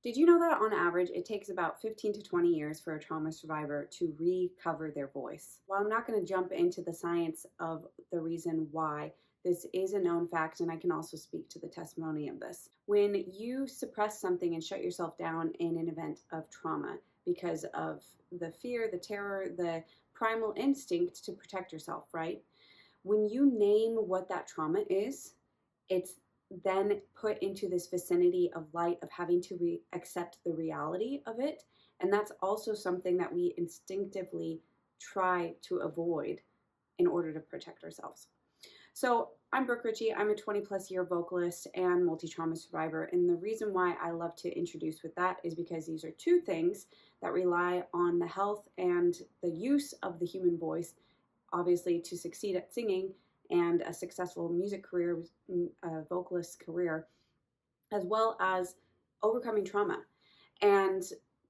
Did you know that on average, it takes about 15 to 20 years for a trauma survivor to recover their voice? While I'm not going to jump into the science of the reason why, this is a known fact, and I can also speak to the testimony of this. When you suppress something and shut yourself down in an event of trauma because of the fear, the terror, the primal instinct to protect yourself, right? When you name what that trauma is, it's then put into this vicinity of light of having to accept the reality of it. And that's also something that we instinctively try to avoid in order to protect ourselves. So I'm Brooke Ritchie. I'm a 20+ year vocalist and multi-trauma survivor. And the reason why I love to introduce with that is because these are two things that rely on the health and the use of the human voice, obviously, to succeed at singing and a successful music career, vocalist career, as well as overcoming trauma. And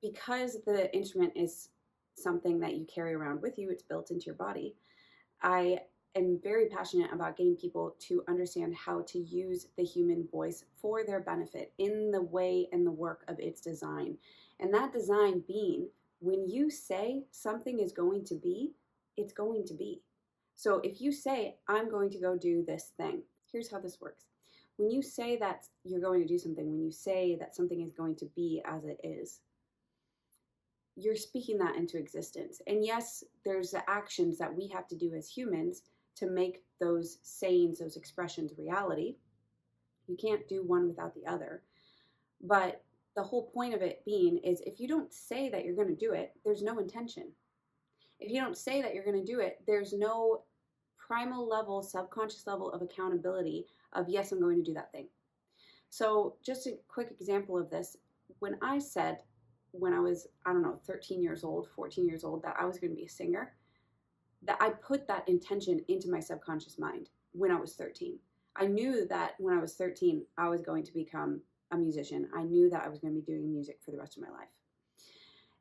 because the instrument is something that you carry around with you, it's built into your body, I am very passionate about getting people to understand how to use the human voice for their benefit in the way and the work of its design. And that design being, when you say something is going to be, it's going to be. So if you say, I'm going to go do this thing, here's how this works. When you say that you're going to do something, when you say that something is going to be as it is, you're speaking that into existence. And yes, there's the actions that we have to do as humans to make those sayings, those expressions reality. You can't do one without the other. But the whole point of it being is if you don't say that you're going to do it, there's no intention. If you don't say that you're going to do it, there's no primal level, subconscious level of accountability of, yes, I'm going to do that thing. So just a quick example of this. When I said, when I was, 13 years old, 14 years old, that I was going to be a singer, that I put that intention into my subconscious mind when I was 13. I knew that when I was 13, I was going to become a musician. I knew that I was going to be doing music for the rest of my life.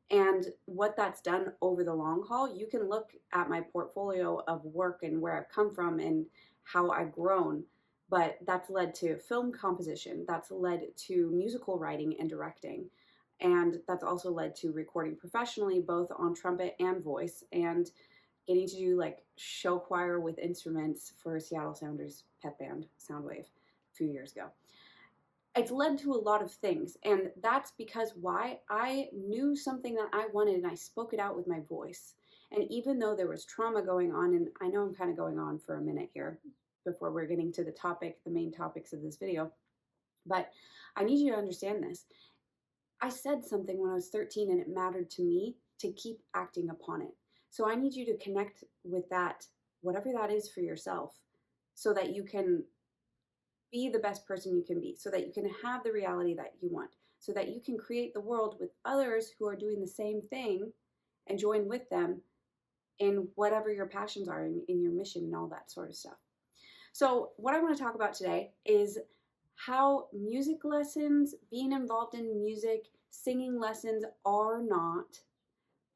And what that's done over the long haul, you can look at my portfolio of work and where I've come from and how I've grown. But that's led to film composition, that's led to musical writing and directing. And that's also led to recording professionally, both on trumpet and voice, and getting to do like show choir with instruments for Seattle Sounders pep band, Soundwave, a few years ago. It's led to a lot of things, and that's because why? I knew something that I wanted and I spoke it out with my voice. And even though there was trauma going on, and I know I'm kind of going on for a minute here before we're getting to the topic, the main topics of this video, but I need you to understand this. I said something when I was 13 and it mattered to me to keep acting upon it. So I need you to connect with that, whatever that is for yourself, so that you can be the best person you can be, so that you can have the reality that you want, so that you can create the world with others who are doing the same thing and join with them in whatever your passions are, in your mission and all that sort of stuff. So what I want to talk about today is how music lessons, being involved in music, singing lessons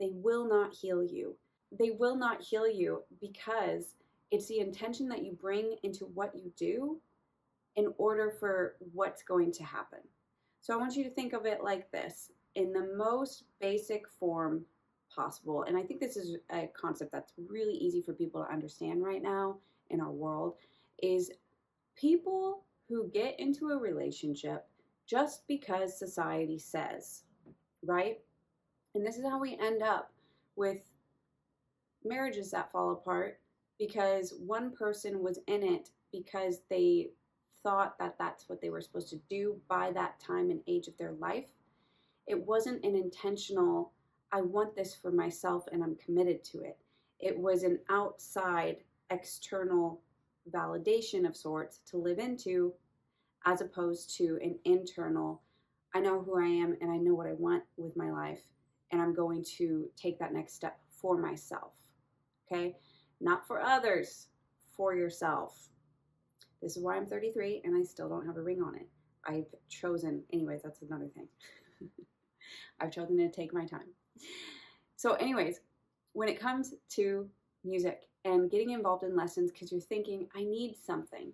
they will not heal you. They will not heal you because it's the intention that you bring into what you do in order for what's going to happen. So I want you to think of it like this, in the most basic form possible. And I think this is a concept that's really easy for people to understand right now in our world, is people who get into a relationship just because society says, right? And this is how we end up with marriages that fall apart because one person was in it because they thought that that's what they were supposed to do by that time and age of their life. It wasn't an intentional, I want this for myself and I'm committed to it. It was an outside, external validation of sorts to live into, as opposed to an internal, I know who I am and I know what I want with my life, and I'm going to take that next step for myself. Okay? Not for others, for yourself. This is why I'm 33 and I still don't have a ring on it. I've chosen, anyways, that's another thing. I've chosen to take my time. So anyways, when it comes to music and getting involved in lessons because you're thinking, I need something,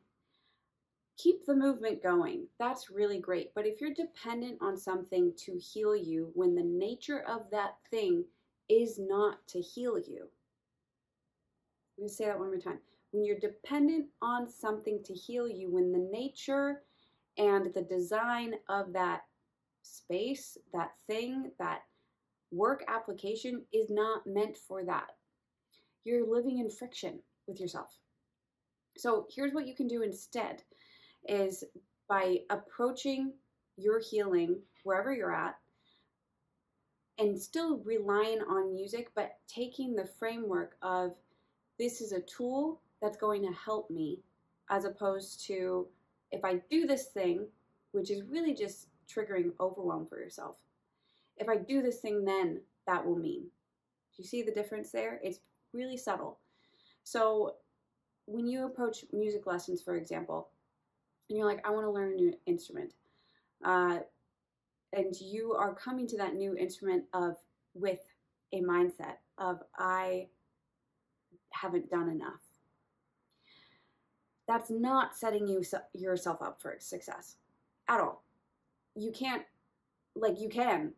Keep the movement going. That's really great. But if you're dependent on something to heal you when the nature of that thing is not to heal you, I'm going to say that one more time. When you're dependent on something to heal you, when the nature and the design of that space, that thing, that work application is not meant for that, you're living in friction with yourself. So here's what you can do instead is by approaching your healing wherever you're at and still relying on music, but taking the framework of this is a tool that's going to help me, as opposed to if I do this thing, which is really just triggering overwhelm for yourself. If I do this thing, then that will mean. Do you see the difference there? It's really subtle. So when you approach music lessons, for example, and you're like, I want to learn a new instrument, and you are coming to that new instrument with a mindset of I haven't done enough. That's not setting yourself up for success at all. You can't, you can.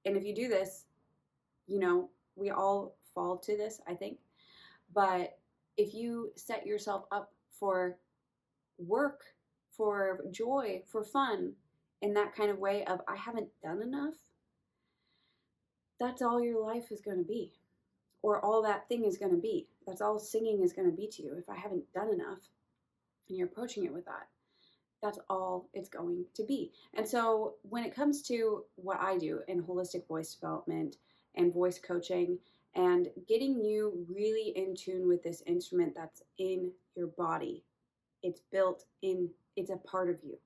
And if you do this, we all fall to this, I think. But if you set yourself up for work, for joy, for fun, in that kind of way of I haven't done enough, that's all your life is going to be. Or all that thing is going to be. That's all singing is going to be to you. If I haven't done enough, and you're approaching it with that, that's all it's going to be. And so when it comes to what I do in holistic voice development and voice coaching and getting you really in tune with this instrument that's in your body, it's built in, it's a part of you.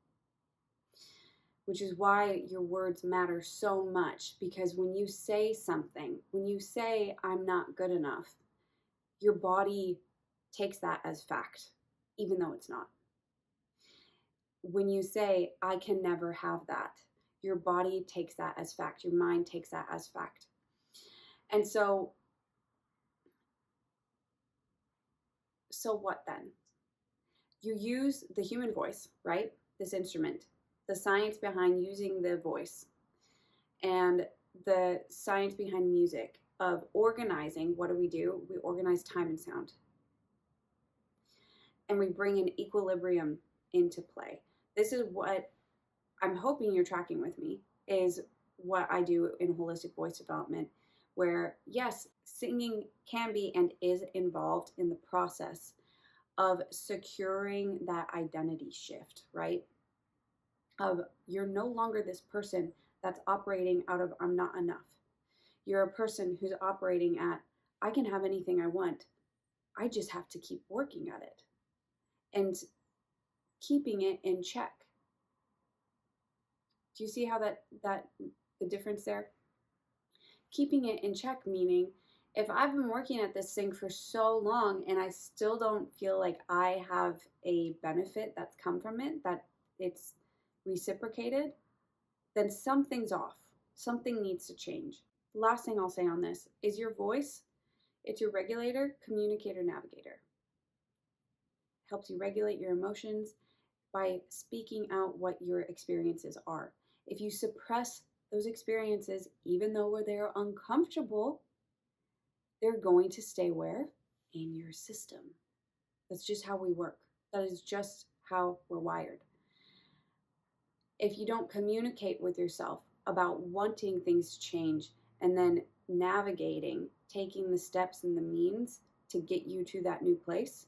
Which is why your words matter so much, because when you say something, when you say, I'm not good enough, your body takes that as fact, even though it's not. When you say, I can never have that, your body takes that as fact. Your mind takes that as fact. And so what then? You use the human voice, right? This instrument, the science behind using the voice, and the science behind music of organizing. What do? We organize time and sound. And we bring an equilibrium into play. This is what I'm hoping you're tracking with me, is what I do in holistic voice development, where yes, singing can be and is involved in the process of securing that identity shift, right? Of you're no longer this person that's operating out of I'm not enough. You're a person who's operating at I can have anything I want. I just have to keep working at it and keeping it in check. Do you see how that the difference there? Keeping it in check, meaning if I've been working at this thing for so long and I still don't feel like I have a benefit that's come from it, that it's reciprocated, then something's off. Something needs to change. The last thing I'll say on this is your voice. It's your regulator, communicator, navigator. Helps you regulate your emotions by speaking out what your experiences are. If you suppress those experiences, even though they're uncomfortable, they're going to stay where? In your system. That's just how we work. That is just how we're wired. If you don't communicate with yourself about wanting things to change and then navigating, taking the steps and the means to get you to that new place,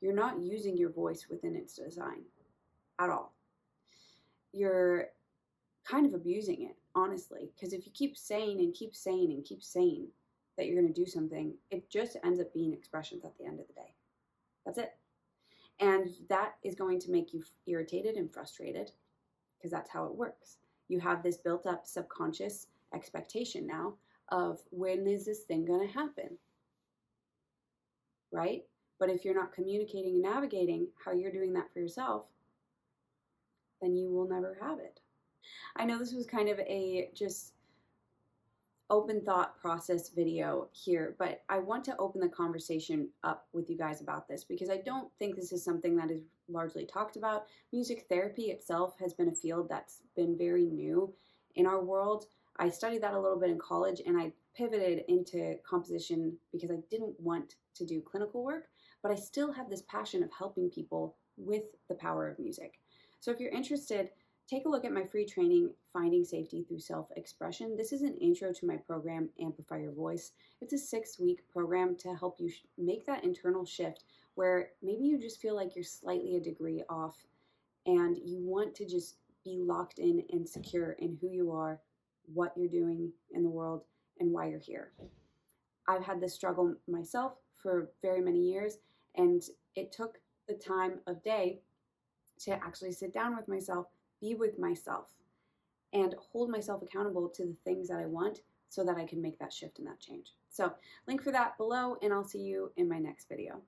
you're not using your voice within its design at all. You're kind of abusing it, honestly, because if you keep saying and keep saying and keep saying that you're going to do something, it just ends up being expressions at the end of the day. That's it. And that is going to make you irritated and frustrated, because that's how it works. You have this built up subconscious expectation now of when is this thing going to happen, right? But if you're not communicating and navigating how you're doing that for yourself, then you will never have it. I know this was kind of a just open thought process video here, but I want to open the conversation up with you guys about this because I don't think this is something that is largely talked about. Music therapy itself has been a field that's been very new in our world. I studied that a little bit in college and I pivoted into composition because I didn't want to do clinical work, but I still have this passion of helping people with the power of music. So if you're interested, take a look at my free training, Finding Safety Through Self-Expression. This is an intro to my program, Amplify Your Voice. It's a 6-week program to help you make that internal shift where maybe you just feel like you're slightly a degree off and you want to just be locked in and secure in who you are, what you're doing in the world, and why you're here. I've had this struggle myself for very many years, and it took the time of day to actually sit down with myself, be with myself, and hold myself accountable to the things that I want so that I can make that shift and that change. So link for that below, and I'll see you in my next video.